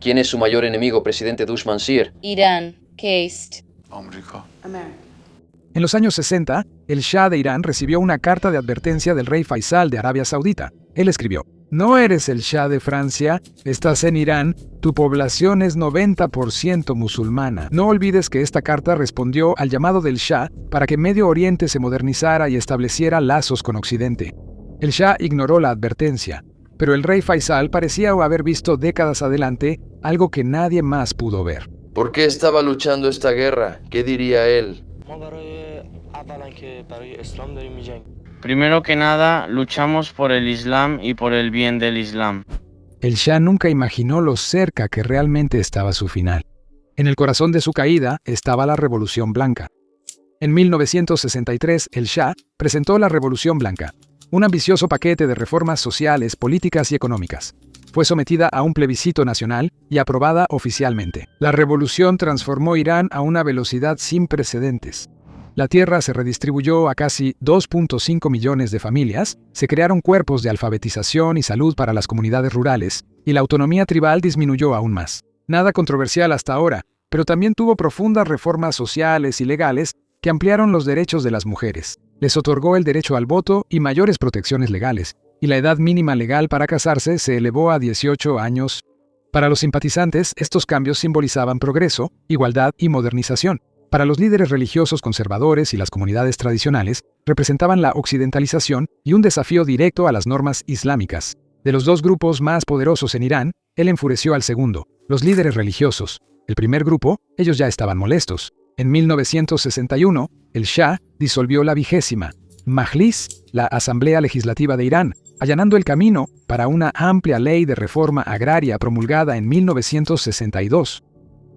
¿Quién es su mayor enemigo, presidente Dushmansir? Irán. Cast. آمریکا. En los años 60, el Shah de Irán recibió una carta de advertencia del rey Faisal de Arabia Saudita. Él escribió: "No eres el Shah de Francia, estás en Irán, tu población es 90% musulmana. No olvides que esta carta respondió al llamado del Shah para que Medio Oriente se modernizara y estableciera lazos con Occidente". El Shah ignoró la advertencia, pero el rey Faisal parecía haber visto décadas adelante algo que nadie más pudo ver. ¿Por qué estaba luchando esta guerra? ¿Qué diría él? Primero que nada, luchamos por el Islam y por el bien del Islam. El Shah nunca imaginó lo cerca que realmente estaba su final. En el corazón de su caída estaba la Revolución Blanca. En 1963, el Shah presentó la Revolución Blanca, un ambicioso paquete de reformas sociales, políticas y económicas. Fue sometida a un plebiscito nacional y aprobada oficialmente. La revolución transformó Irán a una velocidad sin precedentes. La tierra se redistribuyó a casi 2.5 millones de familias, se crearon cuerpos de alfabetización y salud para las comunidades rurales, y la autonomía tribal disminuyó aún más. Nada controversial hasta ahora, pero también tuvo profundas reformas sociales y legales que ampliaron los derechos de las mujeres. Les otorgó el derecho al voto y mayores protecciones legales, y la edad mínima legal para casarse se elevó a 18 años. Para los simpatizantes, estos cambios simbolizaban progreso, igualdad y modernización. Para los líderes religiosos conservadores y las comunidades tradicionales, representaban la occidentalización y un desafío directo a las normas islámicas. De los dos grupos más poderosos en Irán, él enfureció al segundo, los líderes religiosos. El primer grupo, ellos ya estaban molestos. En 1961, el Shah disolvió la 20ª Majlis, la Asamblea Legislativa de Irán, allanando el camino para una amplia ley de reforma agraria promulgada en 1962.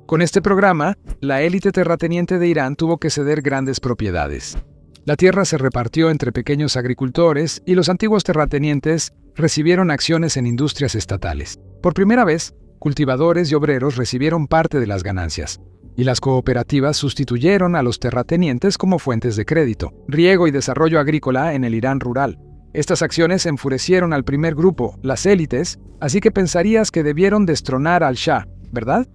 Con este programa, la élite terrateniente de Irán tuvo que ceder grandes propiedades. La tierra se repartió entre pequeños agricultores y los antiguos terratenientes recibieron acciones en industrias estatales. Por primera vez, cultivadores y obreros recibieron parte de las ganancias, y las cooperativas sustituyeron a los terratenientes como fuentes de crédito, riego y desarrollo agrícola en el Irán rural. Estas acciones enfurecieron al primer grupo, las élites, así que pensarías que debieron destronar al Shah, ¿verdad?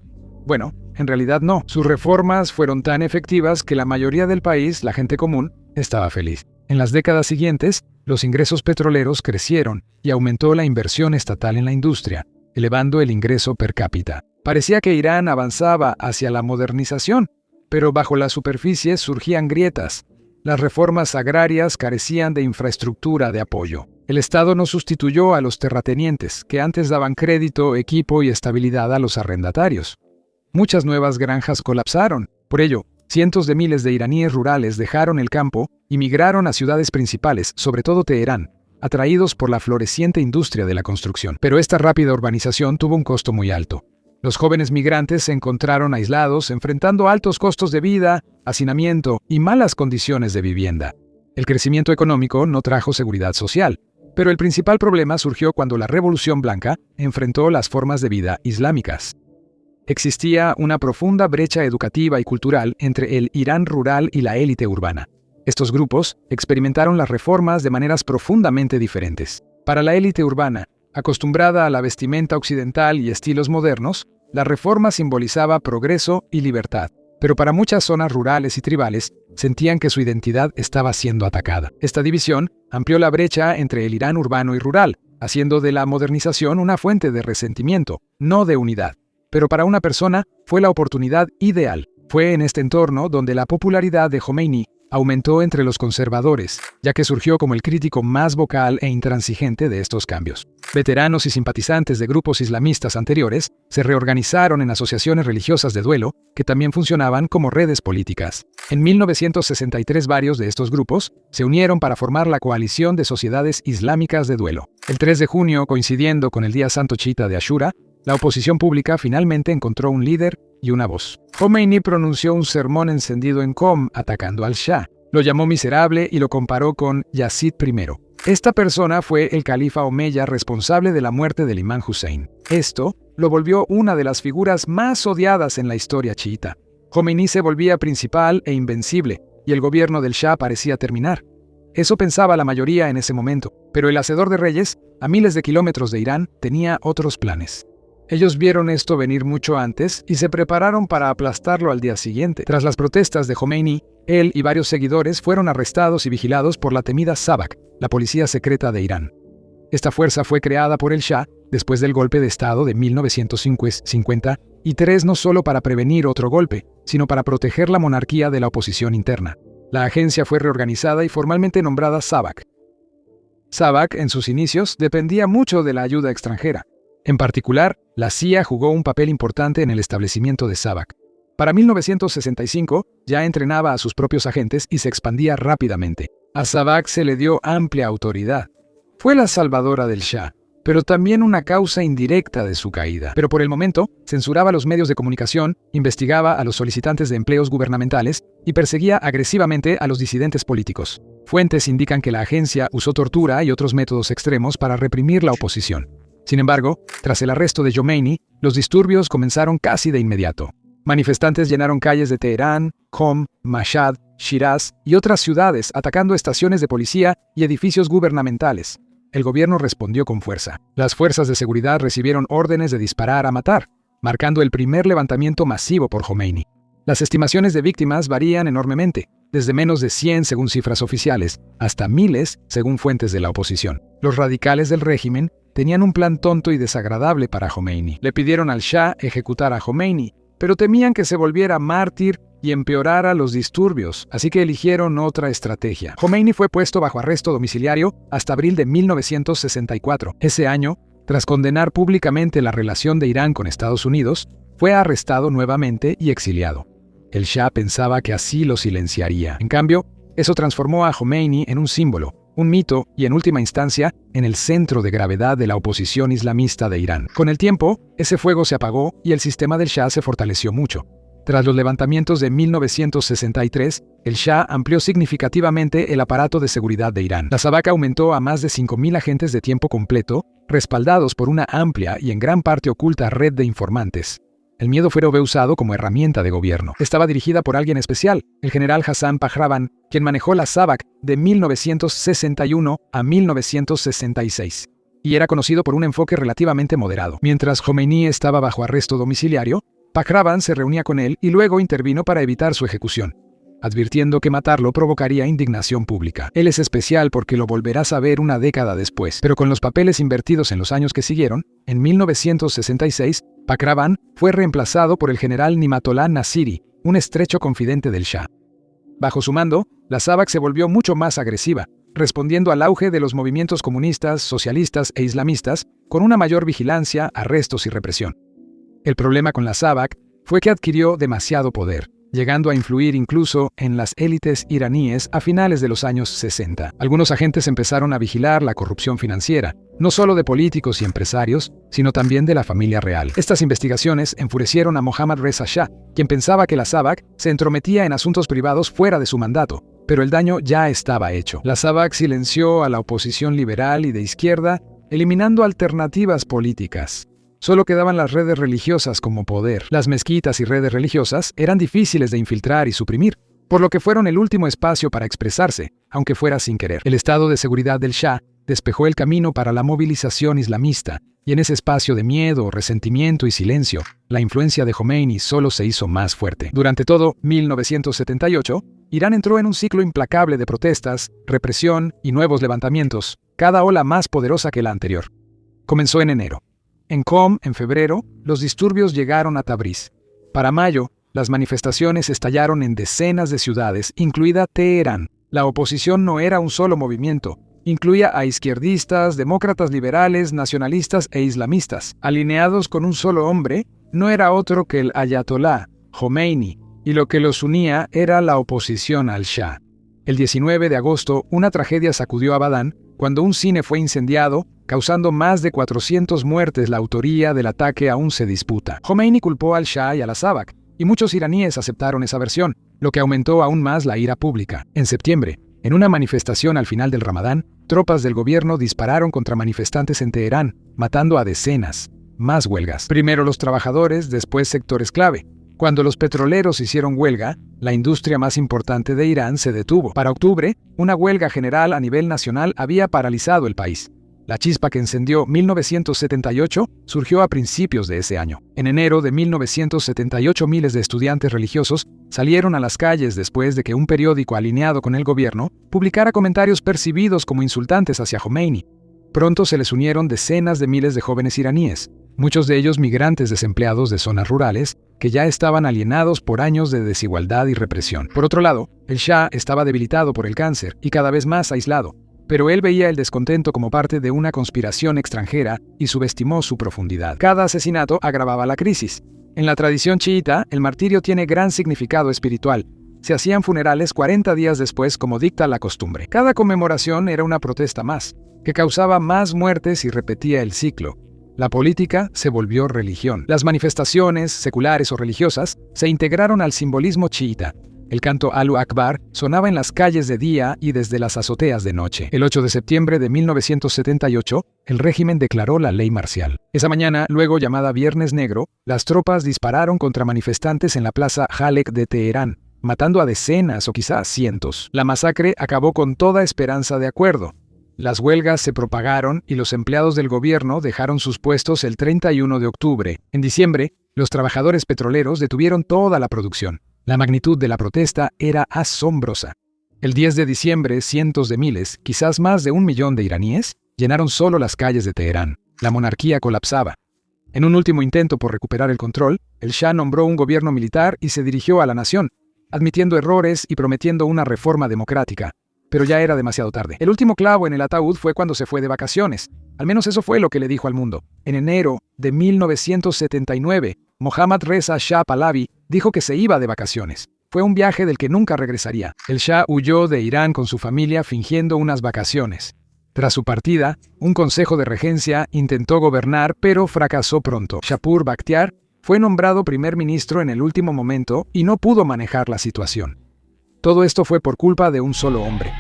Bueno, en realidad no. Sus reformas fueron tan efectivas que la mayoría del país, la gente común, estaba feliz. En las décadas siguientes, los ingresos petroleros crecieron y aumentó la inversión estatal en la industria, elevando el ingreso per cápita. Parecía que Irán avanzaba hacia la modernización, pero bajo la superficie surgían grietas. Las reformas agrarias carecían de infraestructura de apoyo. El Estado no sustituyó a los terratenientes, que antes daban crédito, equipo y estabilidad a los arrendatarios. Muchas nuevas granjas colapsaron. Por ello, cientos de miles de iraníes rurales dejaron el campo y migraron a ciudades principales, sobre todo Teherán, atraídos por la floreciente industria de la construcción. Pero esta rápida urbanización tuvo un costo muy alto. Los jóvenes migrantes se encontraron aislados, enfrentando altos costos de vida, hacinamiento y malas condiciones de vivienda. El crecimiento económico no trajo seguridad social, pero el principal problema surgió cuando la Revolución Blanca enfrentó las formas de vida islámicas. Existía una profunda brecha educativa y cultural entre el Irán rural y la élite urbana. Estos grupos experimentaron las reformas de maneras profundamente diferentes. Para la élite urbana, acostumbrada a la vestimenta occidental y estilos modernos, la reforma simbolizaba progreso y libertad. Pero para muchas zonas rurales y tribales, sentían que su identidad estaba siendo atacada. Esta división amplió la brecha entre el Irán urbano y rural, haciendo de la modernización una fuente de resentimiento, no de unidad. Pero para una persona fue la oportunidad ideal. Fue en este entorno donde la popularidad de Jomeini aumentó entre los conservadores, ya que surgió como el crítico más vocal e intransigente de estos cambios. Veteranos y simpatizantes de grupos islamistas anteriores se reorganizaron en asociaciones religiosas de duelo, que también funcionaban como redes políticas. En 1963 varios de estos grupos se unieron para formar la Coalición de Sociedades Islámicas de Duelo. El 3 de junio, coincidiendo con el Día Santo Chiita de Ashura, la oposición pública finalmente encontró un líder y una voz. Jomeini pronunció un sermón encendido en Qom atacando al Shah. Lo llamó miserable y lo comparó con Yazid I. Esta persona fue el califa omeya responsable de la muerte del imán Hussein. Esto lo volvió una de las figuras más odiadas en la historia chiita. Jomeini se volvía principal e invencible, y el gobierno del Shah parecía terminar. Eso pensaba la mayoría en ese momento, pero el hacedor de reyes, a miles de kilómetros de Irán, tenía otros planes. Ellos vieron esto venir mucho antes y se prepararon para aplastarlo al día siguiente. Tras las protestas de Jomeini, él y varios seguidores fueron arrestados y vigilados por la temida Savak, la policía secreta de Irán. Esta fuerza fue creada por el Shah después del golpe de Estado de 1953, no solo para prevenir otro golpe, sino para proteger la monarquía de la oposición interna. La agencia fue reorganizada y formalmente nombrada Savak. Savak, en sus inicios, dependía mucho de la ayuda extranjera. En particular, la CIA jugó un papel importante en el establecimiento de Savak. Para 1965, ya entrenaba a sus propios agentes y se expandía rápidamente. A Savak se le dio amplia autoridad. Fue la salvadora del Shah, pero también una causa indirecta de su caída. Pero por el momento, censuraba los medios de comunicación, investigaba a los solicitantes de empleos gubernamentales y perseguía agresivamente a los disidentes políticos. Fuentes indican que la agencia usó tortura y otros métodos extremos para reprimir la oposición. Sin embargo, tras el arresto de Jomeini, los disturbios comenzaron casi de inmediato. Manifestantes llenaron calles de Teherán, Qom, Mashhad, Shiraz y otras ciudades, atacando estaciones de policía y edificios gubernamentales. El gobierno respondió con fuerza. Las fuerzas de seguridad recibieron órdenes de disparar a matar, marcando el primer levantamiento masivo por Jomeini. Las estimaciones de víctimas varían enormemente, desde menos de 100 según cifras oficiales, hasta miles según fuentes de la oposición. Los radicales del régimen tenían un plan tonto y desagradable para Jomeini. Le pidieron al Shah ejecutar a Jomeini, pero temían que se volviera mártir y empeorara los disturbios, así que eligieron otra estrategia. Jomeini fue puesto bajo arresto domiciliario hasta abril de 1964. Ese año, tras condenar públicamente la relación de Irán con Estados Unidos, fue arrestado nuevamente y exiliado. El Shah pensaba que así lo silenciaría. En cambio, eso transformó a Jomeini en un símbolo, un mito y, en última instancia, en el centro de gravedad de la oposición islamista de Irán. Con el tiempo, ese fuego se apagó y el sistema del Shah se fortaleció mucho. Tras los levantamientos de 1963, el Shah amplió significativamente el aparato de seguridad de Irán. La Savak aumentó a más de 5.000 agentes de tiempo completo, respaldados por una amplia y en gran parte oculta red de informantes. El miedo fue usado como herramienta de gobierno. Estaba dirigida por alguien especial, el general Hassan Pahravan, quien manejó la Savak de 1961 a 1966. Y era conocido por un enfoque relativamente moderado. Mientras Jomeini estaba bajo arresto domiciliario, Pahravan se reunía con él y luego intervino para evitar su ejecución, advirtiendo que matarlo provocaría indignación pública. Él es especial porque lo volverás a ver una década después, pero con los papeles invertidos en los años que siguieron, en 1966, Pahravan fue reemplazado por el general Nimatollah Nasiri, un estrecho confidente del Shah. Bajo su mando, la Savak se volvió mucho más agresiva, respondiendo al auge de los movimientos comunistas, socialistas e islamistas con una mayor vigilancia, arrestos y represión. El problema con la Savak fue que adquirió demasiado poder, llegando a influir incluso en las élites iraníes a finales de los años 60. Algunos agentes empezaron a vigilar la corrupción financiera, no solo de políticos y empresarios, sino también de la familia real. Estas investigaciones enfurecieron a Mohammad Reza Shah, quien pensaba que la Savak se entrometía en asuntos privados fuera de su mandato, pero el daño ya estaba hecho. La Savak silenció a la oposición liberal y de izquierda, eliminando alternativas políticas. Solo quedaban las redes religiosas como poder. Las mezquitas y redes religiosas eran difíciles de infiltrar y suprimir, por lo que fueron el último espacio para expresarse, aunque fuera sin querer. El estado de seguridad del Shah despejó el camino para la movilización islamista, y en ese espacio de miedo, resentimiento y silencio, la influencia de Jomeini solo se hizo más fuerte. Durante todo 1978, Irán entró en un ciclo implacable de protestas, represión y nuevos levantamientos, cada ola más poderosa que la anterior. Comenzó en enero. En Qom, en febrero, los disturbios llegaron a Tabriz. Para mayo, las manifestaciones estallaron en decenas de ciudades, incluida Teherán. La oposición no era un solo movimiento. Incluía a izquierdistas, demócratas liberales, nacionalistas e islamistas. Alineados con un solo hombre, no era otro que el ayatolá, Jomeini, y lo que los unía era la oposición al Shah. El 19 de agosto, una tragedia sacudió a Badán cuando un cine fue incendiado, causando más de 400 muertes. La autoría del ataque aún se disputa. Jomeini culpó al Shah y a la Savak, y muchos iraníes aceptaron esa versión, lo que aumentó aún más la ira pública. En septiembre, en una manifestación al final del Ramadán, tropas del gobierno dispararon contra manifestantes en Teherán, matando a decenas. Más huelgas. Primero los trabajadores, después sectores clave. Cuando los petroleros hicieron huelga, la industria más importante de Irán se detuvo. Para octubre, una huelga general a nivel nacional había paralizado el país. La chispa que encendió 1978 surgió a principios de ese año. En enero de 1978, miles de estudiantes religiosos salieron a las calles después de que un periódico alineado con el gobierno publicara comentarios percibidos como insultantes hacia Jomeini. Pronto se les unieron decenas de miles de jóvenes iraníes, muchos de ellos migrantes desempleados de zonas rurales, que ya estaban alienados por años de desigualdad y represión. Por otro lado, el Shah estaba debilitado por el cáncer y cada vez más aislado, pero él veía el descontento como parte de una conspiración extranjera y subestimó su profundidad. Cada asesinato agravaba la crisis. En la tradición chiita, el martirio tiene gran significado espiritual. Se hacían funerales 40 días después, como dicta la costumbre. Cada conmemoración era una protesta más, que causaba más muertes y repetía el ciclo. La política se volvió religión. Las manifestaciones, seculares o religiosas, se integraron al simbolismo chiita. El canto Allahu Akbar sonaba en las calles de día y desde las azoteas de noche. El 8 de septiembre de 1978, el régimen declaró la ley marcial. Esa mañana, luego llamada Viernes Negro, las tropas dispararon contra manifestantes en la plaza Halek de Teherán, matando a decenas o quizás cientos. La masacre acabó con toda esperanza de acuerdo. Las huelgas se propagaron y los empleados del gobierno dejaron sus puestos el 31 de octubre. En diciembre, los trabajadores petroleros detuvieron toda la producción. La magnitud de la protesta era asombrosa. El 10 de diciembre, cientos de miles, quizás más de 1 millón de iraníes, llenaron solo las calles de Teherán. La monarquía colapsaba. En un último intento por recuperar el control, el Shah nombró un gobierno militar y se dirigió a la nación, admitiendo errores y prometiendo una reforma democrática. Pero ya era demasiado tarde. El último clavo en el ataúd fue cuando se fue de vacaciones. Al menos eso fue lo que le dijo al mundo. En enero de 1979, Mohammad Reza Shah Pahlavi dijo que se iba de vacaciones. Fue un viaje del que nunca regresaría. El Shah huyó de Irán con su familia fingiendo unas vacaciones. Tras su partida, un consejo de regencia intentó gobernar, pero fracasó pronto. Shapur Bakhtiar fue nombrado primer ministro en el último momento y no pudo manejar la situación. Todo esto fue por culpa de un solo hombre.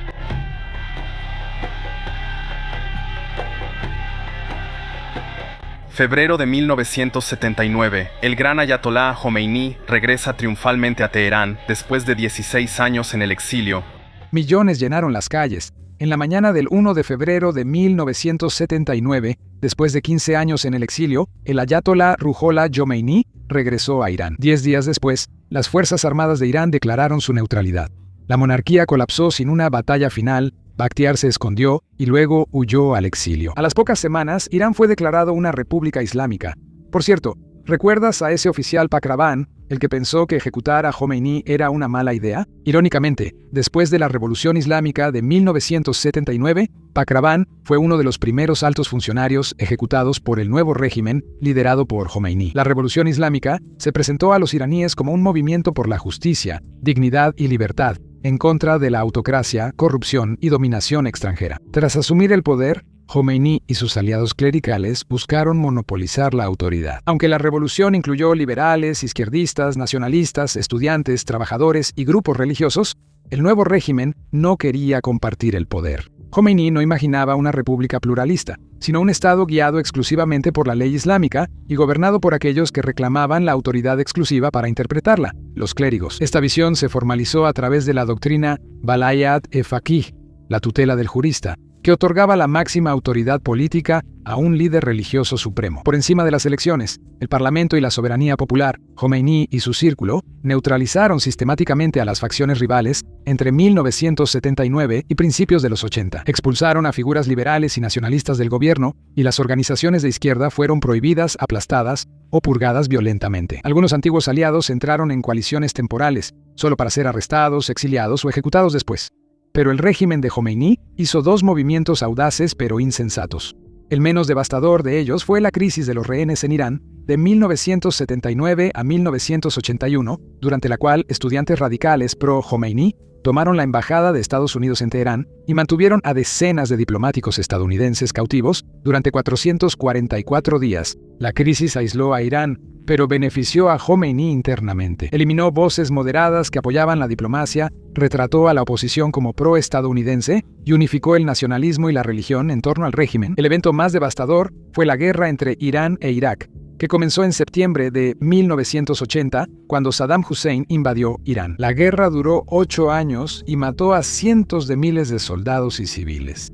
Febrero de 1979, el gran ayatolá Jomeini regresa triunfalmente a Teherán después de 16 años en el exilio. Millones llenaron las calles. En la mañana del 1 de febrero de 1979, después de 15 años en el exilio, el ayatolá Ruhollah Jomeini regresó a Irán. 10 días después, las Fuerzas Armadas de Irán declararon su neutralidad. La monarquía colapsó sin una batalla final, Bakhtiar se escondió y luego huyó al exilio. A las pocas semanas, Irán fue declarado una república islámica. Por cierto, ¿recuerdas a ese oficial Pakravan, el que pensó que ejecutar a Jomeini era una mala idea? Irónicamente, después de la Revolución Islámica de 1979, Pakravan fue uno de los primeros altos funcionarios ejecutados por el nuevo régimen liderado por Jomeini. La Revolución Islámica se presentó a los iraníes como un movimiento por la justicia, dignidad y libertad, en contra de la autocracia, corrupción y dominación extranjera. Tras asumir el poder, Jomeini y sus aliados clericales buscaron monopolizar la autoridad. Aunque la revolución incluyó liberales, izquierdistas, nacionalistas, estudiantes, trabajadores y grupos religiosos, el nuevo régimen no quería compartir el poder. Jomeini no imaginaba una república pluralista, sino un Estado guiado exclusivamente por la ley islámica y gobernado por aquellos que reclamaban la autoridad exclusiva para interpretarla, los clérigos. Esta visión se formalizó a través de la doctrina Balayat-e-Faqih, la tutela del jurista, que otorgaba la máxima autoridad política a un líder religioso supremo. Por encima de las elecciones, el Parlamento y la soberanía popular, Jomeini y su círculo neutralizaron sistemáticamente a las facciones rivales entre 1979 y principios de los 80. Expulsaron a figuras liberales y nacionalistas del gobierno, y las organizaciones de izquierda fueron prohibidas, aplastadas o purgadas violentamente. Algunos antiguos aliados entraron en coaliciones temporales, solo para ser arrestados, exiliados o ejecutados después. Pero el régimen de Jomeini hizo dos movimientos audaces pero insensatos. El menos devastador de ellos fue la crisis de los rehenes en Irán de 1979 a 1981, durante la cual estudiantes radicales pro-Jomeini tomaron la embajada de Estados Unidos en Teherán y mantuvieron a decenas de diplomáticos estadounidenses cautivos durante 444 días. La crisis aisló a Irán, pero benefició a Jomeini internamente. Eliminó voces moderadas que apoyaban la diplomacia, retrató a la oposición como pro-estadounidense y unificó el nacionalismo y la religión en torno al régimen. El evento más devastador fue la guerra entre Irán e Irak, que comenzó en septiembre de 1980, cuando Saddam Hussein invadió Irán. La guerra duró 8 años y mató a cientos de miles de soldados y civiles.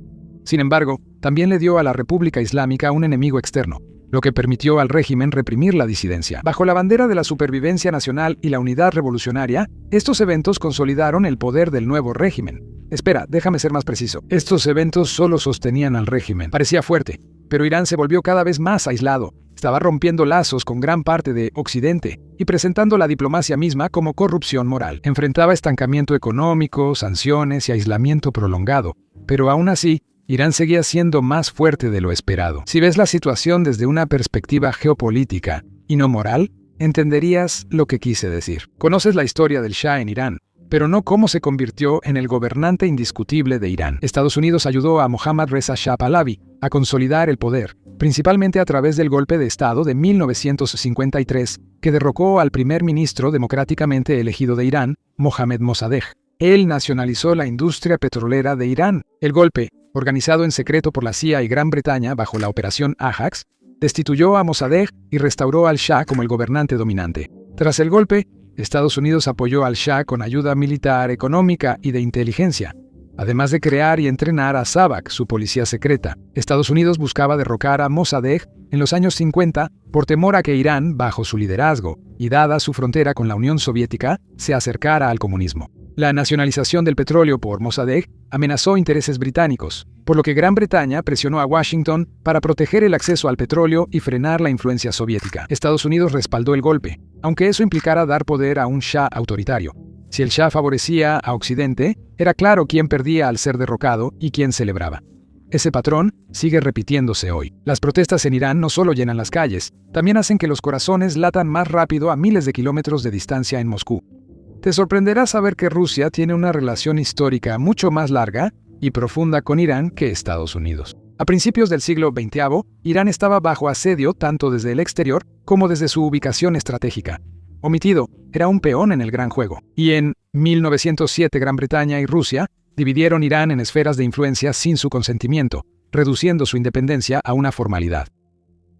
Sin embargo, también le dio a la República Islámica un enemigo externo, lo que permitió al régimen reprimir la disidencia. Bajo la bandera de la supervivencia nacional y la unidad revolucionaria, estos eventos consolidaron el poder del nuevo régimen. Espera, déjame ser más preciso. Estos eventos solo sostenían al régimen. Parecía fuerte, pero Irán se volvió cada vez más aislado. Estaba rompiendo lazos con gran parte de Occidente y presentando la diplomacia misma como corrupción moral. Enfrentaba estancamiento económico, sanciones y aislamiento prolongado, pero aún así, Irán seguía siendo más fuerte de lo esperado. Si ves la situación desde una perspectiva geopolítica y no moral, entenderías lo que quise decir. Conoces la historia del Shah en Irán, pero no cómo se convirtió en el gobernante indiscutible de Irán. Estados Unidos ayudó a Mohammad Reza Shah Pahlavi a consolidar el poder, principalmente a través del golpe de Estado de 1953, que derrocó al primer ministro democráticamente elegido de Irán, Mohammad Mossadegh. Él nacionalizó la industria petrolera de Irán. El golpe, organizado en secreto por la CIA y Gran Bretaña bajo la Operación Ajax, destituyó a Mossadegh y restauró al Shah como el gobernante dominante. Tras el golpe, Estados Unidos apoyó al Shah con ayuda militar, económica y de inteligencia, además de crear y entrenar a SAVAK, su policía secreta. Estados Unidos buscaba derrocar a Mossadegh en los años 50 por temor a que Irán, bajo su liderazgo y dada su frontera con la Unión Soviética, se acercara al comunismo. La nacionalización del petróleo por Mossadegh amenazó intereses británicos, por lo que Gran Bretaña presionó a Washington para proteger el acceso al petróleo y frenar la influencia soviética. Estados Unidos respaldó el golpe, aunque eso implicara dar poder a un Shah autoritario. Si el Shah favorecía a Occidente, era claro quién perdía al ser derrocado y quién celebraba. Ese patrón sigue repitiéndose hoy. Las protestas en Irán no solo llenan las calles, también hacen que los corazones latan más rápido a miles de kilómetros de distancia en Moscú. Te sorprenderá saber que Rusia tiene una relación histórica mucho más larga y profunda con Irán que Estados Unidos. A principios del siglo XX, Irán estaba bajo asedio tanto desde el exterior como desde su ubicación estratégica. Omitido, era un peón en el gran juego. Y en 1907 Gran Bretaña y Rusia dividieron Irán en esferas de influencia sin su consentimiento, reduciendo su independencia a una formalidad.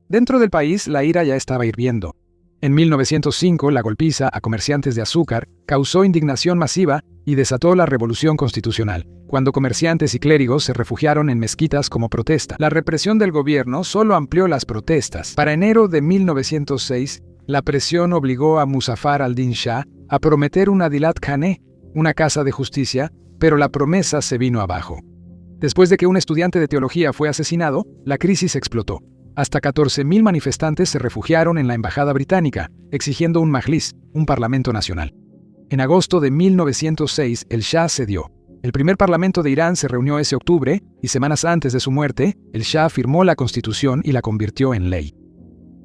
Dentro del país, la ira ya estaba hirviendo. En 1905, la golpiza a comerciantes de azúcar causó indignación masiva y desató la Revolución Constitucional, cuando comerciantes y clérigos se refugiaron en mezquitas como protesta. La represión del gobierno solo amplió las protestas. Para enero de 1906, la presión obligó a Muzaffar al-Din Shah a prometer un Adilat Khaneh, una casa de justicia, pero la promesa se vino abajo. Después de que un estudiante de teología fue asesinado, la crisis explotó. Hasta 14.000 manifestantes se refugiaron en la embajada británica, exigiendo un majlis, un parlamento nacional. En agosto de 1906, el Shah cedió. El primer parlamento de Irán se reunió ese octubre, y semanas antes de su muerte, el Shah firmó la constitución y la convirtió en ley.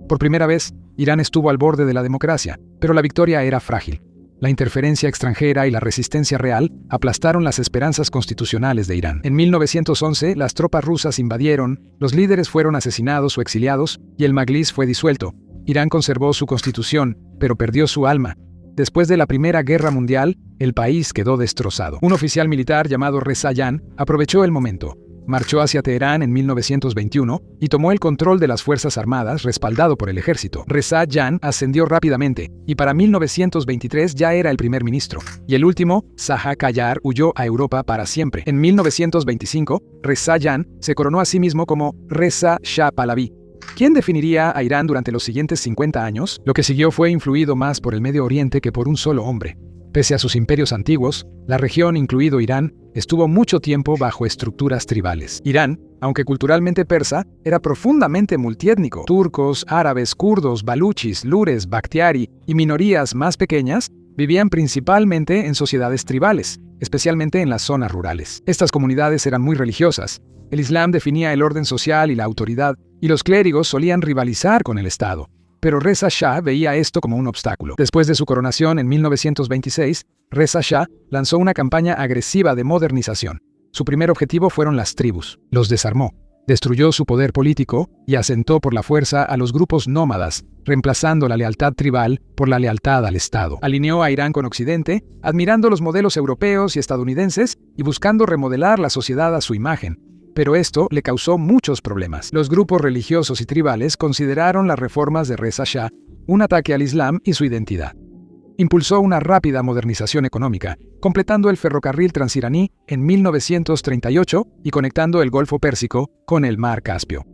Por primera vez, Irán estuvo al borde de la democracia, pero la victoria era frágil. La interferencia extranjera y la resistencia real aplastaron las esperanzas constitucionales de Irán. En 1911, las tropas rusas invadieron, los líderes fueron asesinados o exiliados, y el Majlis fue disuelto. Irán conservó su constitución, pero perdió su alma. Después de la Primera Guerra Mundial, el país quedó destrozado. Un oficial militar llamado Reza Jan aprovechó el momento. Marchó hacia Teherán en 1921 y tomó el control de las Fuerzas Armadas respaldado por el ejército. Reza Jan ascendió rápidamente y para 1923 ya era el primer ministro. Y el último, Zaha Qajar, huyó a Europa para siempre. En 1925, Reza Jan se coronó a sí mismo como Reza Shah Pahlavi. ¿Quién definiría a Irán durante los siguientes 50 años? Lo que siguió fue influido más por el Medio Oriente que por un solo hombre. Pese a sus imperios antiguos, la región, incluido Irán, estuvo mucho tiempo bajo estructuras tribales. Irán, aunque culturalmente persa, era profundamente multiétnico. Turcos, árabes, kurdos, baluchis, lures, bakhtiari y minorías más pequeñas vivían principalmente en sociedades tribales, especialmente en las zonas rurales. Estas comunidades eran muy religiosas. El Islam definía el orden social y la autoridad, y los clérigos solían rivalizar con el Estado. Pero Reza Shah veía esto como un obstáculo. Después de su coronación en 1926, Reza Shah lanzó una campaña agresiva de modernización. Su primer objetivo fueron las tribus. Los desarmó, destruyó su poder político y asentó por la fuerza a los grupos nómadas, reemplazando la lealtad tribal por la lealtad al Estado. Alineó a Irán con Occidente, admirando los modelos europeos y estadounidenses y buscando remodelar la sociedad a su imagen. Pero esto le causó muchos problemas. Los grupos religiosos y tribales consideraron las reformas de Reza Shah un ataque al Islam y su identidad. Impulsó una rápida modernización económica, completando el ferrocarril transiraní en 1938 y conectando el Golfo Pérsico con el Mar Caspio.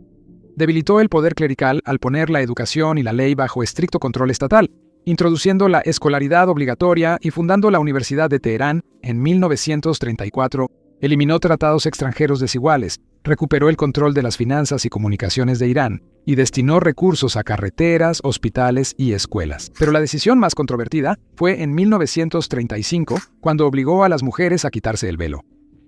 Debilitó el poder clerical al poner la educación y la ley bajo estricto control estatal, introduciendo la escolaridad obligatoria y fundando la Universidad de Teherán en 1934, eliminó tratados extranjeros desiguales, recuperó el control de las finanzas y comunicaciones de Irán y destinó recursos a carreteras, hospitales y escuelas. Pero la decisión más controvertida fue en 1935, cuando obligó a las mujeres a quitarse el velo.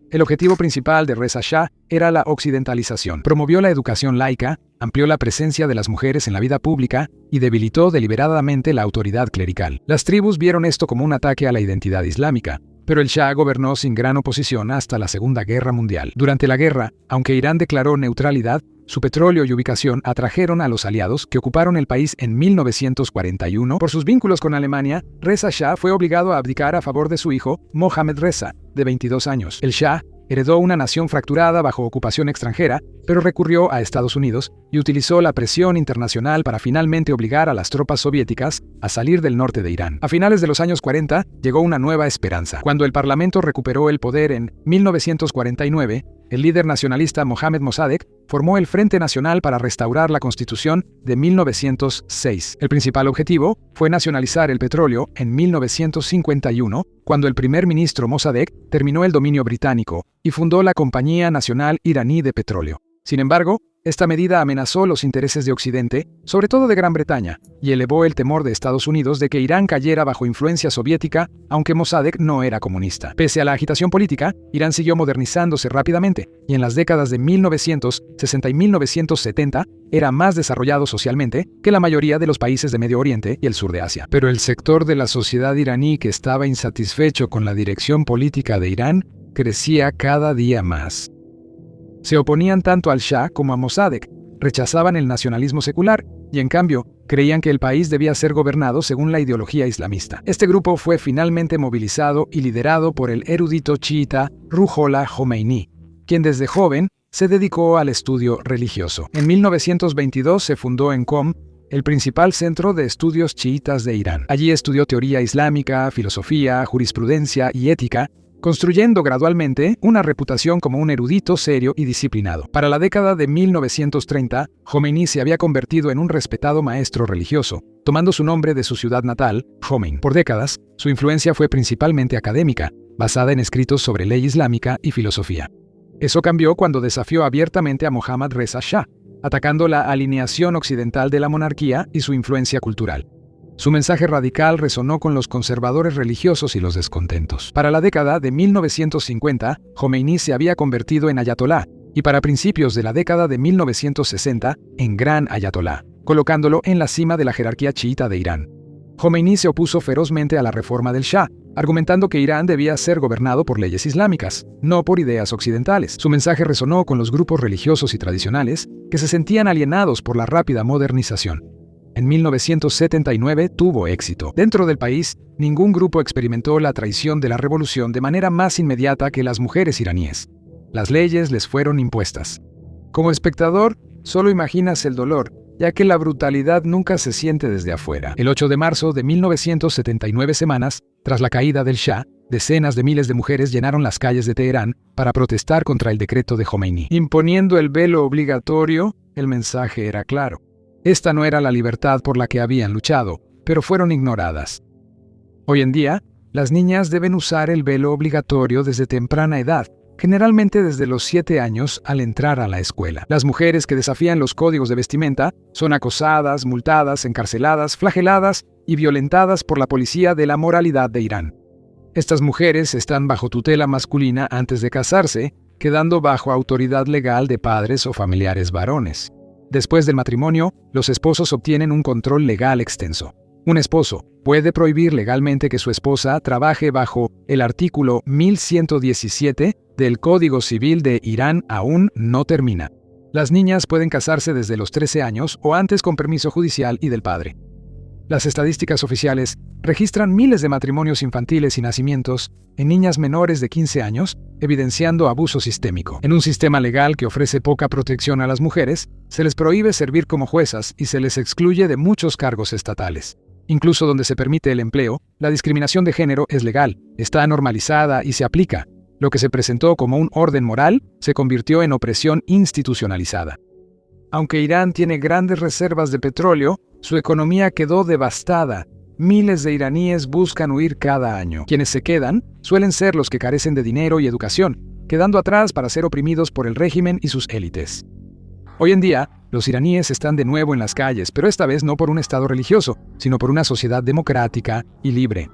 El objetivo principal de Reza Shah era la occidentalización. Promovió la educación laica, amplió la presencia de las mujeres en la vida pública y debilitó deliberadamente la autoridad clerical. Las tribus vieron esto como un ataque a la identidad islámica, pero el Shah gobernó sin gran oposición hasta la Segunda Guerra Mundial. Durante la guerra, aunque Irán declaró neutralidad, su petróleo y ubicación atrajeron a los aliados que ocuparon el país en 1941. Por sus vínculos con Alemania, Reza Shah fue obligado a abdicar a favor de su hijo, Mohammad Reza, de 22 años. El Shah heredó una nación fracturada bajo ocupación extranjera, pero recurrió a Estados Unidos y utilizó la presión internacional para finalmente obligar a las tropas soviéticas a salir del norte de Irán. A finales de los años 40 llegó una nueva esperanza. Cuando el Parlamento recuperó el poder en 1949, el líder nacionalista Mohammad Mossadegh formó el Frente Nacional para restaurar la Constitución de 1906. El principal objetivo fue nacionalizar el petróleo en 1951, cuando el primer ministro Mossadegh terminó el dominio británico y fundó la Compañía Nacional Iraní de Petróleo. Sin embargo, esta medida amenazó los intereses de Occidente, sobre todo de Gran Bretaña, y elevó el temor de Estados Unidos de que Irán cayera bajo influencia soviética, aunque Mossadegh no era comunista. Pese a la agitación política, Irán siguió modernizándose rápidamente, y en las décadas de 1960 y 1970 era más desarrollado socialmente que la mayoría de los países de Medio Oriente y el sur de Asia. Pero el sector de la sociedad iraní que estaba insatisfecho con la dirección política de Irán crecía cada día más. Se oponían tanto al Shah como a Mossadegh, rechazaban el nacionalismo secular y, en cambio, creían que el país debía ser gobernado según la ideología islamista. Este grupo fue finalmente movilizado y liderado por el erudito chiita Ruhollah Khomeini, quien desde joven se dedicó al estudio religioso. En 1922 se fundó en Qom, el principal centro de estudios chiitas de Irán. Allí estudió teoría islámica, filosofía, jurisprudencia y ética, construyendo gradualmente una reputación como un erudito serio y disciplinado. Para la década de 1930, Khomeini se había convertido en un respetado maestro religioso, tomando su nombre de su ciudad natal, Khomein. Por décadas, su influencia fue principalmente académica, basada en escritos sobre ley islámica y filosofía. Eso cambió cuando desafió abiertamente a Mohammad Reza Shah, atacando la alineación occidental de la monarquía y su influencia cultural. Su mensaje radical resonó con los conservadores religiosos y los descontentos. Para la década de 1950, Khomeini se había convertido en ayatolá, y para principios de la década de 1960, en gran ayatolá, colocándolo en la cima de la jerarquía chiita de Irán. Khomeini se opuso ferozmente a la reforma del Shah, argumentando que Irán debía ser gobernado por leyes islámicas, no por ideas occidentales. Su mensaje resonó con los grupos religiosos y tradicionales que se sentían alienados por la rápida modernización. En 1979 tuvo éxito. Dentro del país, ningún grupo experimentó la traición de la revolución de manera más inmediata que las mujeres iraníes. Las leyes les fueron impuestas. Como espectador, solo imaginas el dolor, ya que la brutalidad nunca se siente desde afuera. El 8 de marzo de 1979 semanas, tras la caída del Shah, decenas de miles de mujeres llenaron las calles de Teherán para protestar contra el decreto de Khomeini. Imponiendo el velo obligatorio, el mensaje era claro. Esta no era la libertad por la que habían luchado, pero fueron ignoradas. Hoy en día, las niñas deben usar el velo obligatorio desde temprana edad, generalmente desde los 7 años al entrar a la escuela. Las mujeres que desafían los códigos de vestimenta son acosadas, multadas, encarceladas, flageladas y violentadas por la policía de la moralidad de Irán. Estas mujeres están bajo tutela masculina antes de casarse, quedando bajo autoridad legal de padres o familiares varones. Después del matrimonio, los esposos obtienen un control legal extenso. Un esposo puede prohibir legalmente que su esposa trabaje bajo el artículo 1117 del Código Civil de Irán aún no termina. Las niñas pueden casarse desde los 13 años o antes con permiso judicial y del padre. Las estadísticas oficiales registran miles de matrimonios infantiles y nacimientos en niñas menores de 15 años, evidenciando abuso sistémico. En un sistema legal que ofrece poca protección a las mujeres, se les prohíbe servir como juezas y se les excluye de muchos cargos estatales. Incluso donde se permite el empleo, la discriminación de género es legal, está normalizada y se aplica. Lo que se presentó como un orden moral se convirtió en opresión institucionalizada. Aunque Irán tiene grandes reservas de petróleo, su economía quedó devastada. Miles de iraníes buscan huir cada año. Quienes se quedan suelen ser los que carecen de dinero y educación, quedando atrás para ser oprimidos por el régimen y sus élites. Hoy en día, los iraníes están de nuevo en las calles, pero esta vez no por un estado religioso, sino por una sociedad democrática y libre.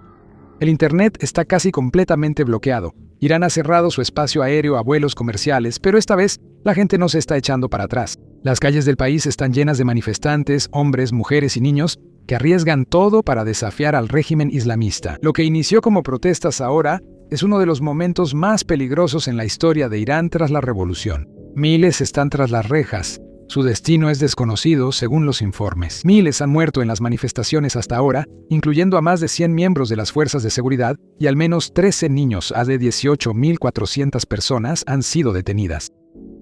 El Internet está casi completamente bloqueado. Irán ha cerrado su espacio aéreo a vuelos comerciales, pero esta vez la gente no se está echando para atrás. Las calles del país están llenas de manifestantes, hombres, mujeres y niños, que arriesgan todo para desafiar al régimen islamista. Lo que inició como protestas ahora es uno de los momentos más peligrosos en la historia de Irán tras la revolución. Miles están tras las rejas. Su destino es desconocido según los informes. Miles han muerto en las manifestaciones hasta ahora, incluyendo a más de 100 miembros de las fuerzas de seguridad y al menos 13 niños de 18.400 personas han sido detenidas.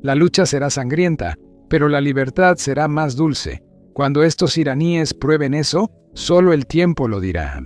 La lucha será sangrienta, pero la libertad será más dulce. Cuando estos iraníes prueben eso, solo el tiempo lo dirá.